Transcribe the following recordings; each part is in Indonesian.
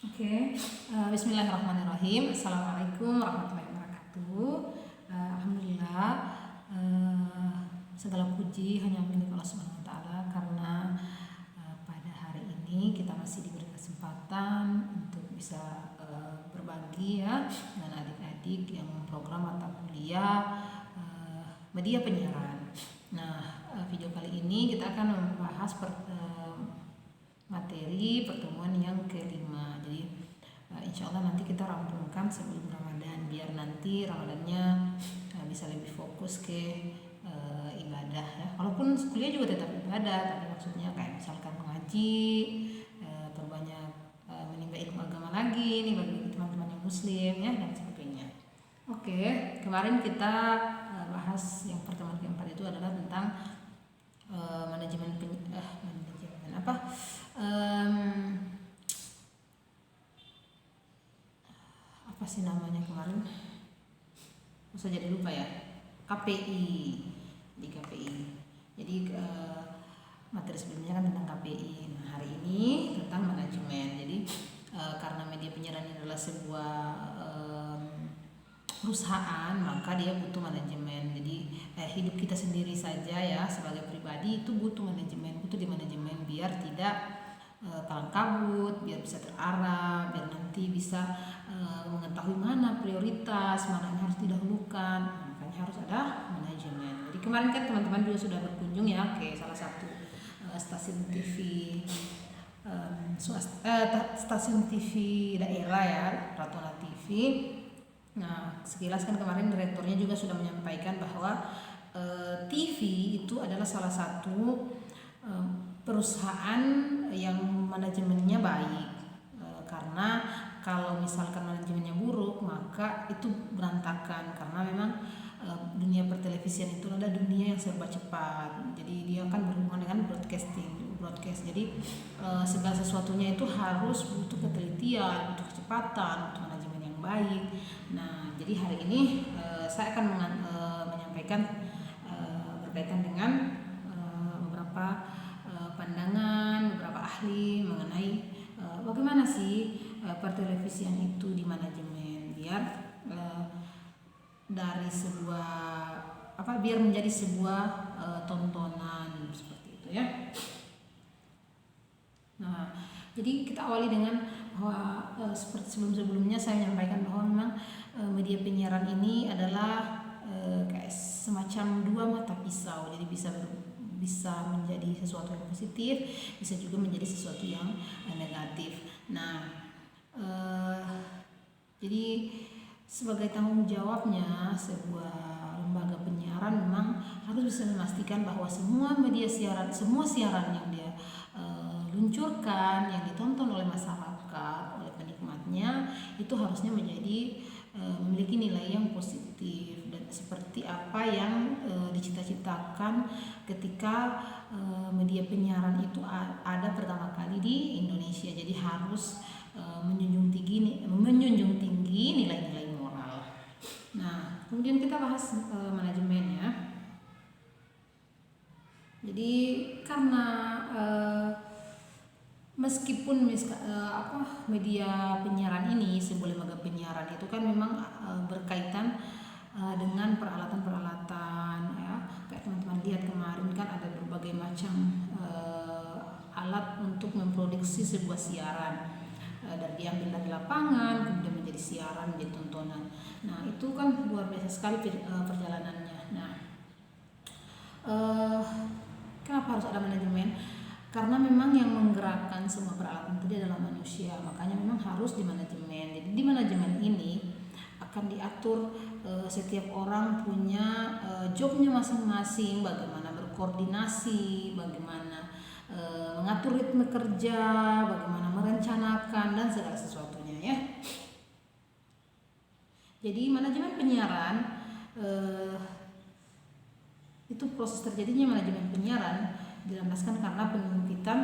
Oke, Bismillahirrahmanirrahim. Assalamualaikum warahmatullahi wabarakatuh. Alhamdulillah, segala puji hanya milik Allah Subhanahu wa Ta'ala, karena pada hari ini kita masih diberi kesempatan untuk bisa berbagi ya dengan adik-adik yang program mata kuliah media penyiaran. Nah, video kali ini kita akan membahas materi pertemuan yang kelima. Jadi insya Allah nanti kita rampungkan sebelum Ramadan, biar nanti Ramadannya bisa lebih fokus ke ibadah ya. Walaupun kuliah juga tetap ibadah, tapi maksudnya kayak misalkan mengaji, perbanyak menimba ilmu agama lagi nih bagi teman-teman yang muslim ya, dan sebagainya. Oke, kemarin kita bahas yang pertemuan keempat itu adalah tentang manajemen apa sih namanya kemarin? Masa jadi lupa ya. KPI. Di KPI. Jadi materi sebelumnya kan tentang KPI. Nah, hari ini tentang manajemen. Jadi karena media penyiaran ini adalah sebuah perusahaan, maka dia butuh manajemen. Jadi hidup kita sendiri saja ya sebagai pribadi itu butuh manajemen, butuh di manajemen biar tidak kalang kabut, biar bisa terarah, biar nanti bisa mengetahui mana prioritas, mana yang harus didahulukan. Makanya harus ada manajemen. Jadi kemarin kan teman-teman juga sudah berkunjung ya ke salah satu stasiun TV stasiun TV daerah ya, Ratuna TV. Nah, sekilas kan kemarin direkturnya juga sudah menyampaikan bahwa TV itu adalah salah satu perusahaan yang manajemennya baik, karena kalau misalkan manajemennya buruk maka itu berantakan, karena memang dunia pertelevisian itu adalah dunia yang serba cepat. Jadi dia akan berhubungan dengan broadcast. Jadi segala sesuatunya itu harus butuh ketelitian, butuh kecepatan, butuh manajemen yang baik. Nah, jadi hari ini saya akan menyampaikan berkaitan dengan beberapa pandangan beberapa ahli mengenai bagaimana sih pertelevisian itu di manajemen, biar dari sebuah biar menjadi sebuah tontonan seperti itu ya. Nah, jadi kita awali dengan bahwa seperti sebelumnya saya menyampaikan bahwa memang media penyiaran ini adalah kayak semacam dua mata pisau. Jadi bisa menjadi sesuatu yang positif, bisa juga menjadi sesuatu yang negatif. Nah, jadi sebagai tanggung jawabnya sebuah lembaga penyiaran memang harus bisa memastikan bahwa semua siaran yang dia luncurkan, yang ditonton oleh masyarakat, oleh penikmatnya, itu harusnya menjadi memiliki nilai yang positif dan seperti apa yang dicita-citakan ketika media penyiaran itu ada pertama kali di Indonesia. Jadi harus menjunjung tinggi nilai-nilai moral. Nah, kemudian kita bahas manajemen ya. Jadi karena meskipun media penyiaran ini, sebuah lembaga penyiaran itu kan memang berkaitan dengan peralatan-peralatan ya. Kayak teman-teman lihat kemarin kan ada berbagai macam alat untuk memproduksi sebuah siaran, dari diambil dari lapangan kemudian menjadi siaran, menjadi tontonan. Nah, itu kan luar biasa sekali perjalanannya. Nah, kenapa harus ada manajemen? Karena memang yang menggerakkan semua peralatan tadi adalah manusia, makanya memang harus di manajemen. Jadi di manajemen ini akan diatur setiap orang punya jobnya masing-masing, bagaimana berkoordinasi, bagaimana mengatur ritme kerja, bagaimana merencanakan dan segala sesuatunya ya. Jadi manajemen penyiaran itu proses terjadinya manajemen penyiaran dilandaskan karena penyempitan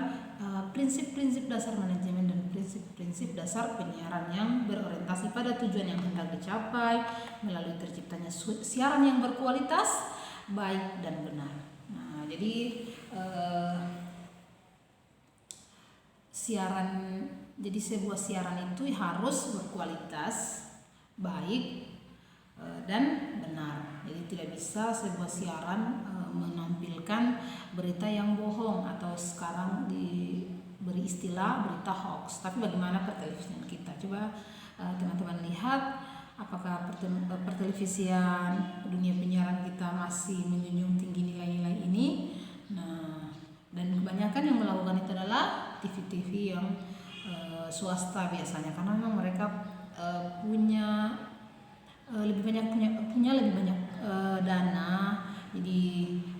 prinsip-prinsip dasar manajemen dan prinsip-prinsip dasar penyiaran yang berorientasi pada tujuan yang hendak dicapai melalui terciptanya siaran yang berkualitas, baik dan benar. Nah, jadi siaran Jadi sebuah siaran itu harus berkualitas, baik, dan benar. Jadi tidak bisa sebuah siaran menampilkan berita yang bohong atau sekarang diberi istilah berita hoax. Tapi bagaimana pertelevisian kita? Coba teman-teman lihat apakah pertelevisian dunia penyiaran kita masih menjunjung tinggi nilai-nilai ini. Nah, dan kebanyakan yang melakukan itu adalah TV-TV yang swasta biasanya, karena memang mereka punya lebih banyak dana. Jadi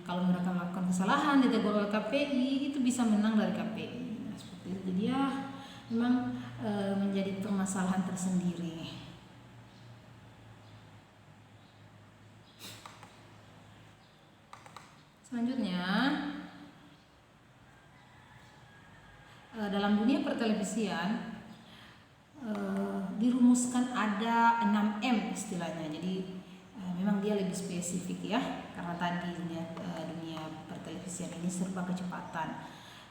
kalau mereka melakukan kesalahan ditegur oleh KPI, itu bisa menang dari KPI. Nah, seperti itu. Jadi ya memang menjadi permasalahan tersendiri. Selanjutnya, dalam dunia pertelevisian dirumuskan ada 6M istilahnya. Jadi memang dia lebih spesifik ya, karena tadi dunia pertelevisian ini serba kecepatan,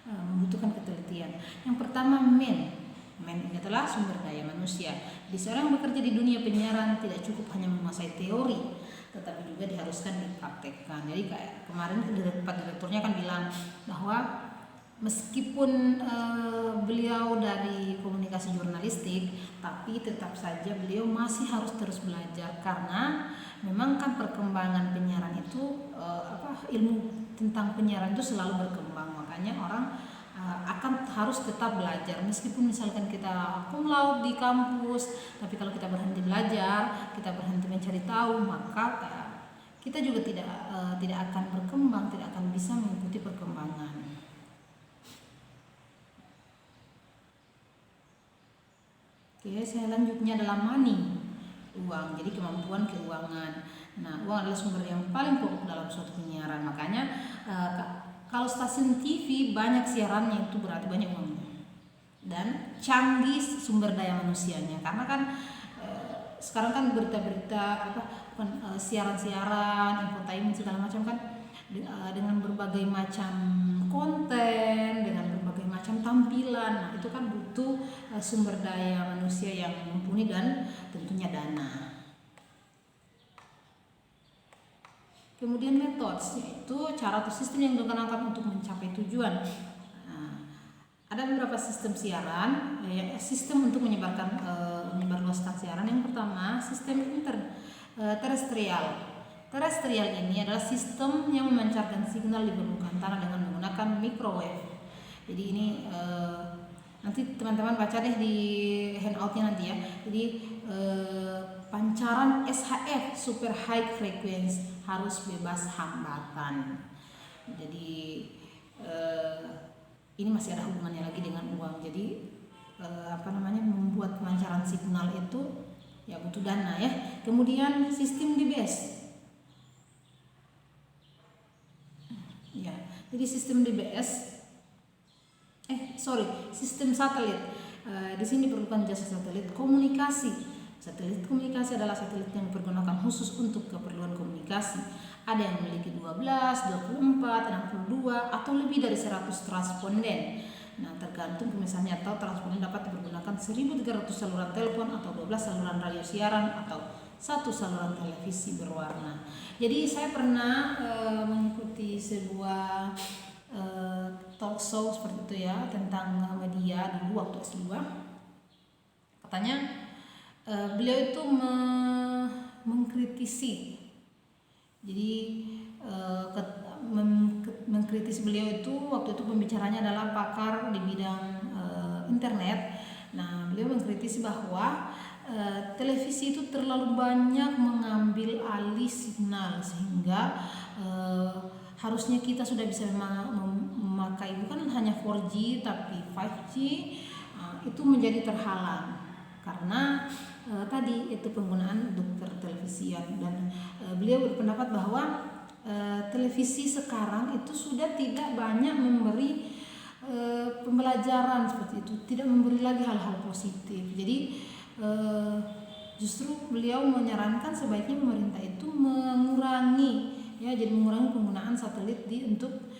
membutuhkan ketelitian. Yang pertama, men ini adalah sumber daya manusia. Jadi seorang yang bekerja di dunia penyiaran tidak cukup hanya menguasai teori, tetapi juga diharuskan dipraktekkan. Jadi kayak kemarin Pak Direkturnya kan bilang bahwa meskipun beliau dari komunikasi jurnalistik, tapi tetap saja beliau masih harus terus belajar, karena memang kan perkembangan penyiaran itu ilmu tentang penyiaran itu selalu berkembang. Makanya orang akan harus tetap belajar, meskipun misalkan kita cum laude di kampus, tapi kalau kita berhenti belajar, kita berhenti mencari tahu, maka kita juga tidak akan berkembang, tidak akan bisa mengikuti perkembangan. Oke, saya lanjutnya adalah money, uang. Jadi kemampuan keuangan. Nah, uang adalah sumber yang paling pokok dalam suatu penyiaran. Makanya kalau stasiun TV banyak siarannya, itu berarti banyak uangnya. Dan canggih sumber daya manusianya. Karena kan sekarang kan berita-berita siaran-siaran, infotainment segala macam kan dengan berbagai macam konten, dengan berbagai macam tampilan. Nah, itu kan butuh sumber daya manusia yang mumpuni dan tentunya dana. Kemudian metode, yaitu cara atau sistem yang digunakan untuk mencapai tujuan. Nah, ada beberapa sistem siaran, sistem untuk menyebarluaskan siaran. Yang pertama, sistem terestrial. Terestrial ini adalah sistem yang memancarkan signal di permukaan tanah dengan menggunakan microwave. Jadi ini nanti teman-teman baca deh di handoutnya nanti ya. Jadi pancaran SHF, super high frequency, harus bebas hambatan. Jadi ini masih ada hubungannya lagi dengan uang. Jadi membuat pancaran signal itu ya butuh dana ya. Kemudian sistem DBS. Ya, jadi sistem DBS sistem satelit. Di sini diperlukan jasa satelit komunikasi. Satelit komunikasi adalah satelit yang dipergunakan khusus untuk keperluan komunikasi. Ada yang memiliki 12, 24, 62 atau lebih dari 100 transponden. Nah, tergantung misalnya, atau transponden dapat dipergunakan 1.300 saluran telepon atau 12 saluran radio siaran atau 1 saluran televisi berwarna. Jadi saya pernah mengikuti sebuah talk show seperti itu ya, tentang media dulu waktu S2. Katanya beliau itu mengkritisi. Jadi mengkritisi beliau itu waktu itu pembicaranya adalah pakar di bidang internet. Nah, beliau mengkritisi bahwa televisi itu terlalu banyak mengambil alih signal, sehingga harusnya kita sudah bisa memakai bukan hanya 4G tapi 5G, itu menjadi terhalang karena tadi itu penggunaan untuk pertelevisian. Dan beliau berpendapat bahwa televisi sekarang itu sudah tidak banyak memberi pembelajaran seperti itu, tidak memberi lagi hal-hal positif. Jadi justru beliau menyarankan sebaiknya pemerintah itu mengurangi penggunaan satelit untuk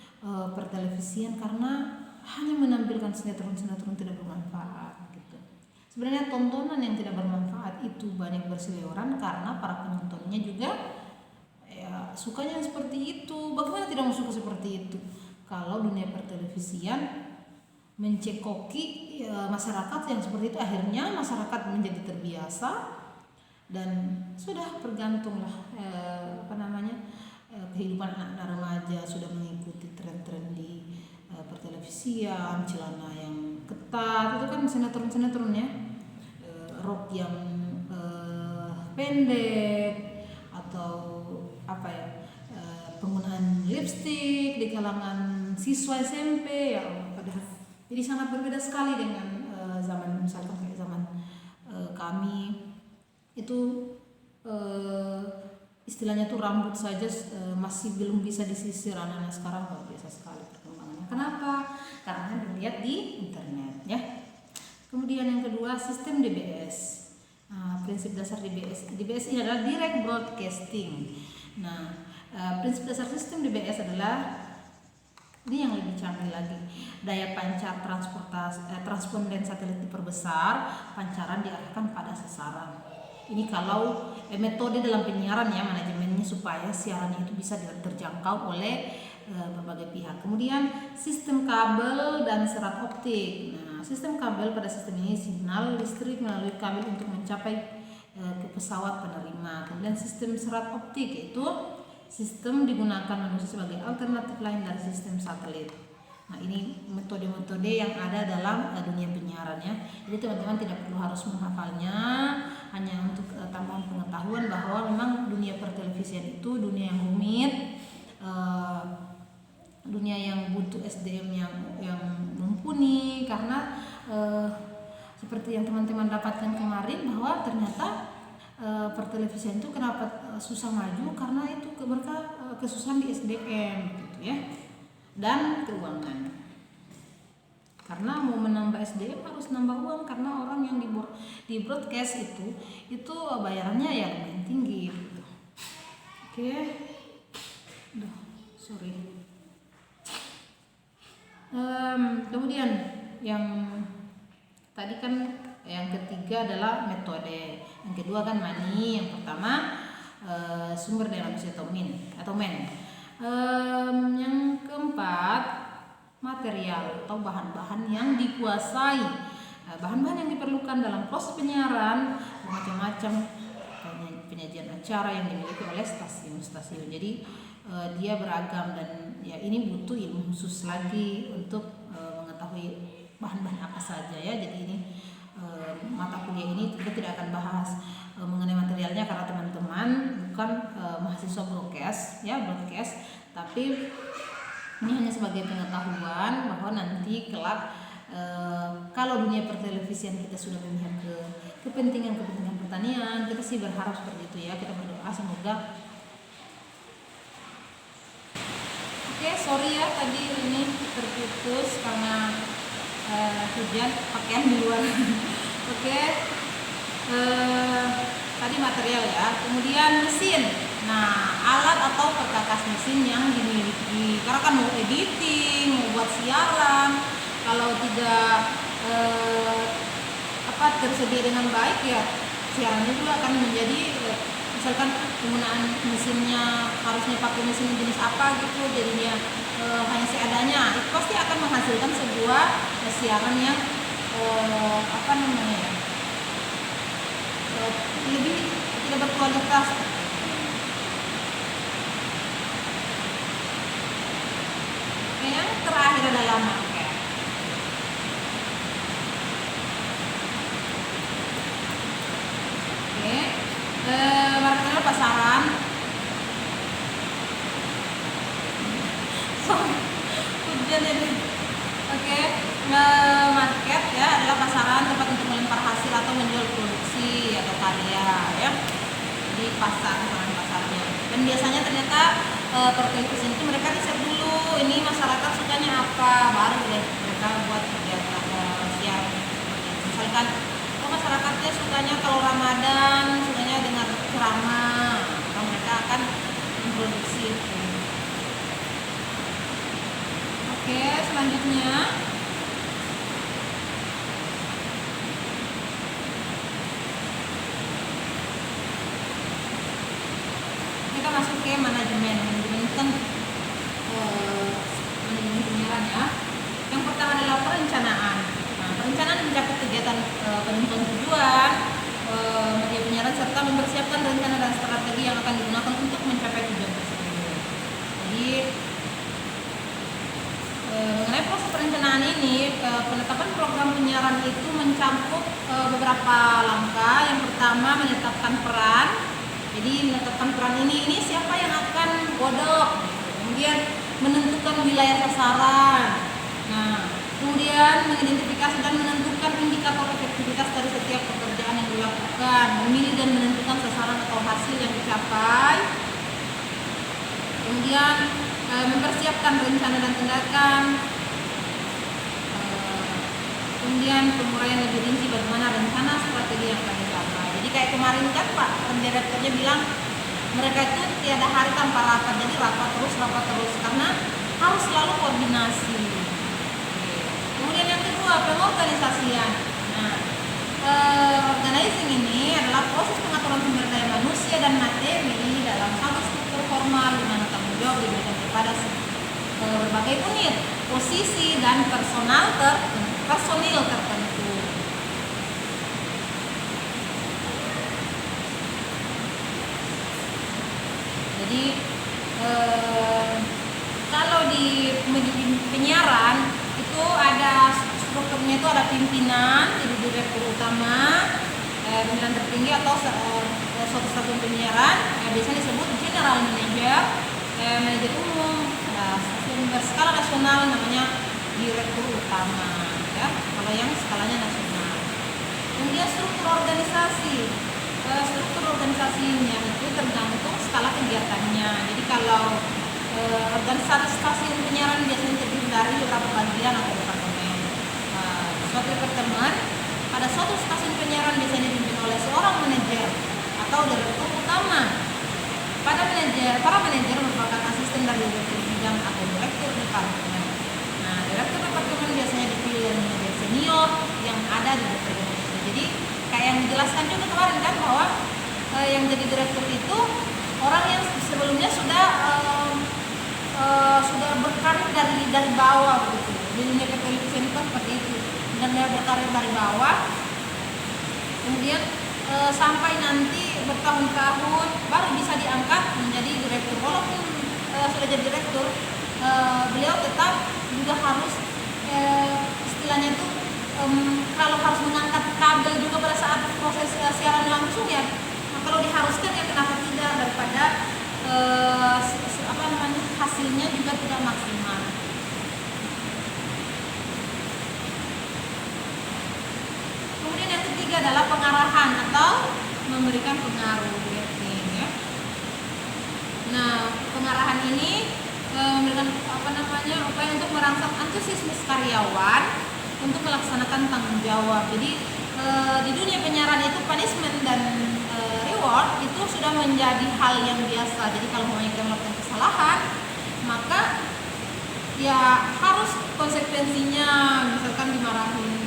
pertelevisian, karena hanya menampilkan sinetron tidak bermanfaat gitu. Sebenarnya tontonan yang tidak bermanfaat itu banyak berseliweran karena para penontonnya juga ya sukanya seperti itu. Bagaimana tidak mau suka seperti itu? Kalau dunia pertelevisian mencekoki masyarakat yang seperti itu, akhirnya masyarakat menjadi terbiasa dan sudah bergantunglah kehidupan anak-anak remaja sudah mengikuti tren-tren di pertelevisian, celana yang ketat, itu kan sinetron-sinetron ya, rok yang pendek atau penggunaan lipstik di kalangan siswa SMP ya, padahal jadi sangat berbeda sekali dengan zaman misalkan kayak zaman kami itu istilahnya tuh rambut saja masih belum bisa disisir. Anak-anak sekarang luar biasa sekali perkembangannya. Kenapa? Karena dilihat di internet ya. Kemudian yang kedua, sistem DBS. Prinsip dasar DBS ini adalah direct broadcasting. Prinsip dasar sistem DBS adalah ini yang lebih canggih lagi. Daya pancar transponden satelit diperbesar, pancaran diarahkan pada sasaran. Ini kalau metode dalam penyiaran ya, manajemennya supaya siaran itu bisa terjangkau oleh berbagai pihak. Kemudian sistem kabel dan serat optik. Sistem kabel, pada sistem ini signal listrik melalui kabel untuk mencapai ke pesawat penerima. Kemudian sistem serat optik yaitu sistem digunakan manusia sebagai alternatif lain dari sistem satelit. Ini metode-metode yang ada dalam dunia penyiaran ya. Jadi teman-teman tidak perlu harus menghafalnya, hanya untuk tambahan pengetahuan bahwa memang dunia pertelevisian itu dunia yang rumit, dunia yang butuh SDM yang mumpuni, karena seperti yang teman-teman dapatkan kemarin bahwa ternyata pertelevisian itu kenapa susah maju, karena itu mereka kesusahan di SDM gitu ya, dan keuangan. Karena mau menambah SDM harus nambah uang, karena orang yang di broadcast itu bayarannya ya lumayan tinggi gitu. Oke. Sorry. Kemudian yang tadi kan yang ketiga adalah metode, yang kedua kan money, yang pertama sumber daya manusia atau men. Yang keempat material atau bahan-bahan yang dikuasai. Bahan-bahan yang diperlukan dalam proses penyiaran macam-macam penyajian acara yang dimiliki oleh stasiun-stasiun. Jadi dia beragam dan ya ini butuh ilmu khusus lagi untuk mengetahui bahan-bahan apa saja ya. Jadi ini mata kuliah ini kita tidak akan bahas mengenai materialnya karena teman-teman bukan mahasiswa broadcast, tapi ini hanya sebagai pengetahuan bahwa nanti kelak kalau dunia pertelevisian kita sudah memihak ke kepentingan pertanian, kita sih berharap seperti itu ya. Kita berdoa semoga. Oke, sorry ya tadi ini terputus karena hujan, pakaian di luar. Oke. Tadi material ya. Kemudian mesin. Alat atau perkakas mesin yang dimiliki. Karena kan mau editing, mau buat siaran, kalau tidak tersedia dengan baik ya siarannya juga akan menjadi misalkan penggunaan mesinnya harusnya pakai mesin jenis apa gitu, jadinya hanya seadanya, itu pasti akan menghasilkan sebuah siaran yang lebih tidak berkualitas. Yang terakhir adalah market. Market adalah pasaran. Hujan ini. Market ya adalah pasaran, tempat untuk melempar hasil atau menjual produksi atau karya ya di pasarnya. Dan biasanya ternyata pertelevisian itu mereka riset dulu, ini masyarakat sukanya apa, baru deh mereka buat kegiatan siar. Misalkan masyarakatnya sukanya kalau Ramadan sukanya dengar ceramah, maka mereka akan memproduksi itu. Oke, selanjutnya pakai manajemen itu kan manajemen penyiaran ya. Yang pertama adalah perencanaan. Nah, perencanaan mencakup kegiatan penentuan tujuan media penyiaran serta mempersiapkan rencana dan strategi yang akan digunakan untuk mencapai tujuan tersebut. Jadi mengenai proses perencanaan ini, penetapan program penyiaran itu mencakup beberapa langkah. Yang pertama menetapkan peran. Jadi menetapkan peran ini siapa yang akan godok. Kemudian menentukan wilayah sasaran. Nah, kemudian mengidentifikasi dan menentukan indikator efektivitas dari setiap pekerjaan yang dilakukan, memilih dan menentukan sasaran atau hasil yang dicapai. Kemudian mempersiapkan rencana dan tindakan. Kemudian penguraian lebih rinci bagaimana rencana strategi yang akan dicapai. Jadi kayak kemarin kan Pak Direkturnya bilang mereka itu tiada hari tanpa rapat, jadi rapat terus karena harus selalu koordinasi. Kemudian yang kedua, pengorganisasian. Nah, organizing ini adalah proses pengaturan sumber daya manusia dan materi dalam satu struktur formal di mana tanggung jawab diberikan kepada berbagai unit, posisi dan personil tertentu. Jadi kalau di penyiaran itu ada strukturnya, itu ada pimpinan, jadi direktur utama, pimpinan tertinggi atau suatu stasiun penyiaran, biasanya disebut general manager, manajer umum, stasiun berskala nasional namanya direktur utama, ya, kalau yang skalanya nasional. Kemudian struktur organisasinya itu tergantung skala kegiatannya. Jadi kalau organisasi stasiun penyiaran biasanya terdiri dari beberapa bagian atau departemen. Suatu departemen pada suatu stasiun penyiaran biasanya dipimpin oleh seorang manajer atau direktur utama. Para manajer merupakan asisten dari direktur bidang atau direktur departemen. Nah, direktur departemen biasanya dipilih dari manajer senior yang ada di departemen. Jadi kayak yang dijelaskan juga kemarin kan bahwa yang jadi direktur itu orang yang sebelumnya sudah berkarir dari bawah gitu. Di dunia televisi kan seperti itu. Dan dia berkarir dari bawah. Kemudian sampai nanti bertahun-tahun baru bisa diangkat menjadi direktur. Walaupun sudah jadi direktur, beliau tetap juga harus istilahnya itu kalau harus mengangkat kabel juga pada saat proses siaran langsung ya. Nah, kalau diharuskan ya kenapa tidak, daripada hasilnya juga tidak maksimal. Kemudian yang ketiga adalah pengarahan atau memberikan pengaruh, directing, ya. Nah, pengarahan ini memberikan upaya untuk merangsang antusiasme karyawan untuk melaksanakan tanggung jawab. Jadi di dunia penyiaran itu punishment dan reward itu sudah menjadi hal yang biasa. Jadi kalau mau kita melakukan kesalahan, maka ya harus konsekuensinya, misalkan dimarahin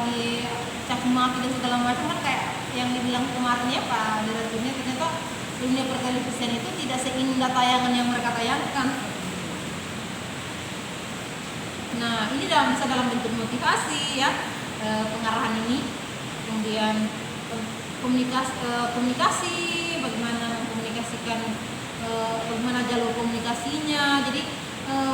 dicaci maki dan segala macam, kan kayak yang dibilang kemarin ya Pak Direkturnya, ternyata dunia pertelevisian itu tidak seindah tayangan yang mereka tayangkan. Nah, ini bisa dalam bentuk motivasi ya, pengarahan ini. Kemudian komunikasi, bagaimana mengkomunikasikan, bagaimana jalur komunikasinya. Jadi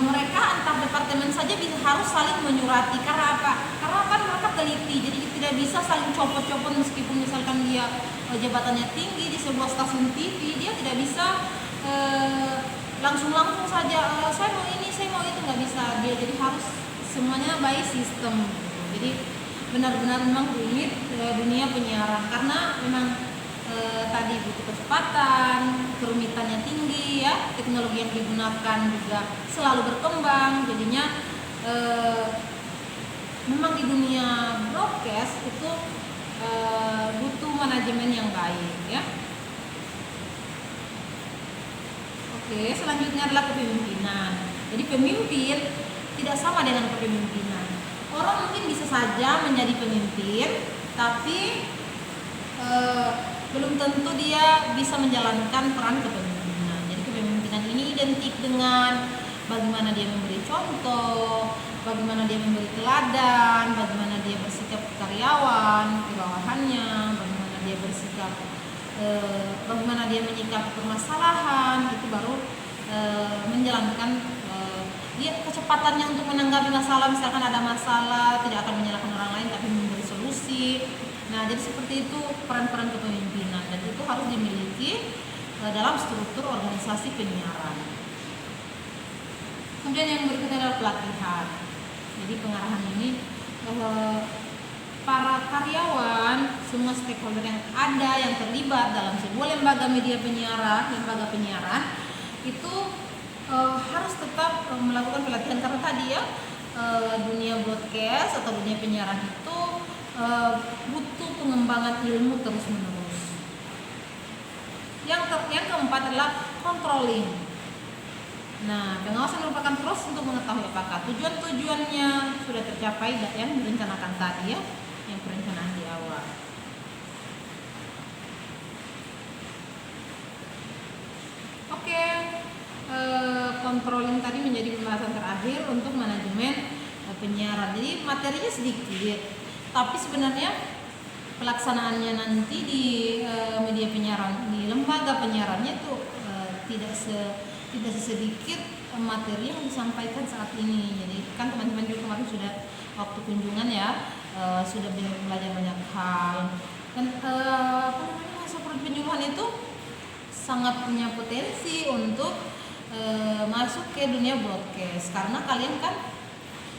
mereka antar departemen saja bisa harus saling menyurati. Karena apa? Karena kan mereka teliti, jadi tidak bisa saling copot-copot. Meskipun misalkan dia jabatannya tinggi di sebuah stasiun TV, dia tidak bisa langsung saja saya mau ini, saya mau itu, nggak bisa. Dia jadi harus semuanya by system. Jadi benar-benar memang rumit dunia penyiaran, karena memang tadi butuh kecepatan, kerumitannya tinggi ya, teknologi yang digunakan juga selalu berkembang. Jadinya memang di dunia broadcast itu butuh manajemen yang baik ya. Oke, selanjutnya adalah kepemimpinan. Jadi pemimpin tidak sama dengan kepemimpinan. Orang mungkin bisa saja menjadi pemimpin, tapi belum tentu dia bisa menjalankan peran kepemimpinan. Jadi kepemimpinan ini identik dengan bagaimana dia memberi contoh, bagaimana dia memberi teladan, bagaimana dia bersikap ke karyawan, ke bawahannya, bagaimana dia bersikap, bagaimana dia menyikapi permasalahan, itu baru menjalankan dia kecepatannya untuk menanggapi masalah. Misalkan ada masalah, tidak akan menyalahkan orang lain tapi memberi solusi. Nah, jadi seperti itu peran-peran kepemimpinan, dan itu harus dimiliki dalam struktur organisasi penyiaran. Kemudian yang berikutnya adalah pelatihan. Jadi pengarahan ini para karyawan, semua stakeholder yang ada yang terlibat dalam sebuah lembaga media penyiaran, lembaga penyiaran itu harus tetap melakukan pelatihan, karena tadi ya dunia broadcast atau dunia penyiaran itu butuh pengembangan ilmu terus menerus. Yang keempat adalah controlling. Nah, pengawasan merupakan proses untuk mengetahui apakah tujuan-tujuannya sudah tercapai yang direncanakan tadi ya, yang perencanaan di awal. Oke, controlling tadi menjadi pembahasan terakhir untuk manajemen penyiaran. Jadi materinya sedikit, tapi sebenarnya pelaksanaannya nanti di media penyiaran, di lembaga penyiarannya itu tidak sedikit materi yang disampaikan saat ini. Jadi kan teman-teman juga kemarin sudah waktu kunjungan ya, sudah belajar banyak hal. Dan masa penyuluhan itu sangat punya potensi untuk masuk ke dunia broadcast, karena kalian kan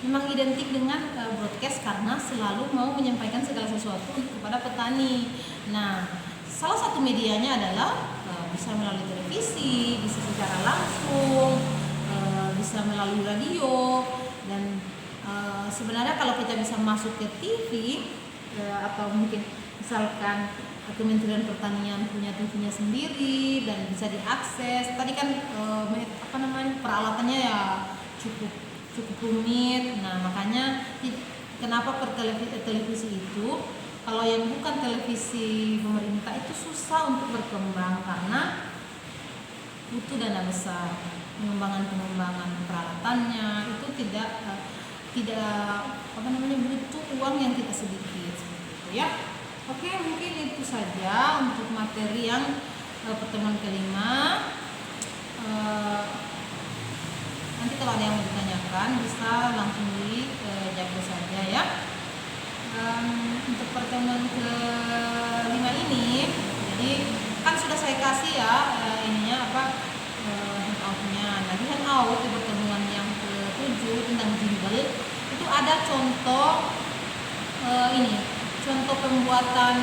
memang identik dengan broadcast karena selalu mau menyampaikan segala sesuatu kepada petani. Nah, salah satu medianya adalah bisa melalui televisi, bisa secara langsung, bisa melalui radio, dan sebenarnya kalau kita bisa masuk ke TV atau mungkin misalkan Kementerian Pertanian punya TV-nya sendiri dan bisa diakses. Tadi kan peralatannya ya cukup rumit. Nah, makanya kenapa televisi itu, kalau yang bukan televisi pemerintah itu susah untuk berkembang karena butuh dana besar. Pengembangan peralatannya itu tidak butuh uang yang tidak sedikit, seperti itu ya. Oke, mungkin itu saja untuk materi yang pertemuan kelima. Nanti kalau ada yang mau ditanyakan bisa langsung dijawab saja ya. Untuk pertemuan kelima ini, jadi kan sudah saya kasih ya handout-nya. Nah, di handout di pertemuan yang ke-7 tentang jingle itu ada contoh contoh pembuatan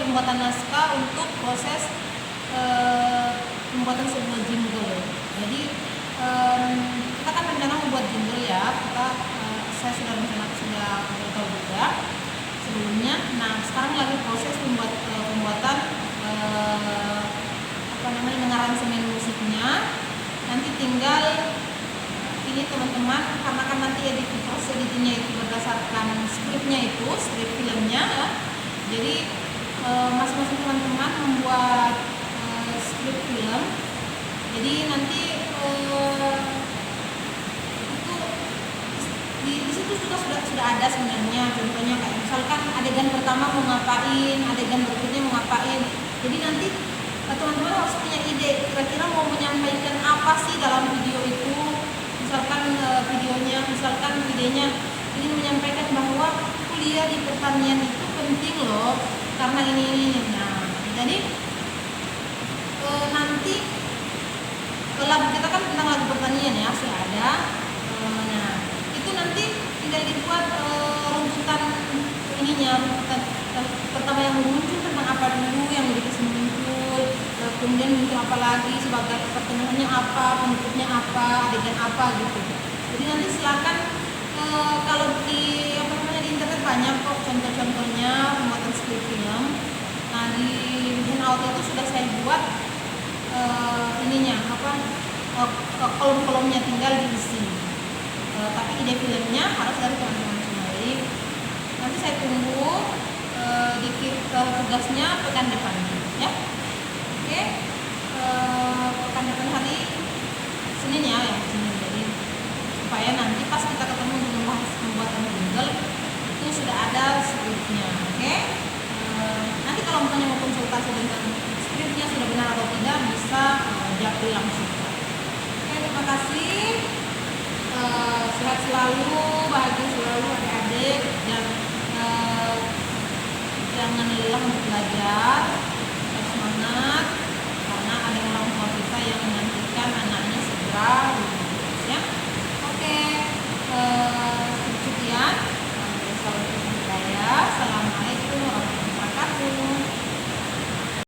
pembuatan naskah untuk proses pembuatan sebuah jingle. Jadi kita kan rencana membuat jingle ya. Saya sudah tahu juga sebelumnya. Nah, sekarang lagi proses pembuatan mengaransemen musiknya. Nanti tinggal ini teman-teman, karena kan nanti proses editingnya itu berdasarkan skrip filmnya ya. Jadi masing-masing teman-teman membuat skrip film. Jadi nanti itu di situ juga sudah ada sebenarnya contohnya, kayak misalkan adegan pertama mau ngapain, adegan berikutnya mau ngapain. Jadi nanti teman-teman harus punya ide kira-kira mau menyampaikan apa sih dalam video itu. Misalkan idenya ingin menyampaikan bahwa kuliah di pertanian itu penting loh karena ini. Nah, jadi nanti lagu kita kan tentang lagu pertanian ya, sudah ada. Nah, itu nanti tinggal dibuat runtutan pertama yang muncul tentang apa dulu yang dikasih muncul, kemudian muncul apa lagi sebagai pertemuannya apa, penutupnya apa, adegan apa gitu. Jadi nanti silakan kalau di internet banyak kok contoh-contohnya pembuatan skrip film. Nah, di handout itu sudah saya buat kolom-kolomnya, tinggal diisi. Tapi ide filmnya harus dari teman-teman sendiri. Nanti saya tunggu tugasnya pekan depan ya. Oke, pekan depan hari Senin ya, Senin. Jadi supaya nanti pas kita ketemu untuk membahas pembuatan Google itu sudah ada skripnya. Oke, nanti kalau misalnya mau konsultasi dengan skripnya sudah benar atau tidak bisa japri langsung. Oke, terima kasih. Sehat selalu, bahagia selalu adik-adik, dan jangan lelah untuk belajar.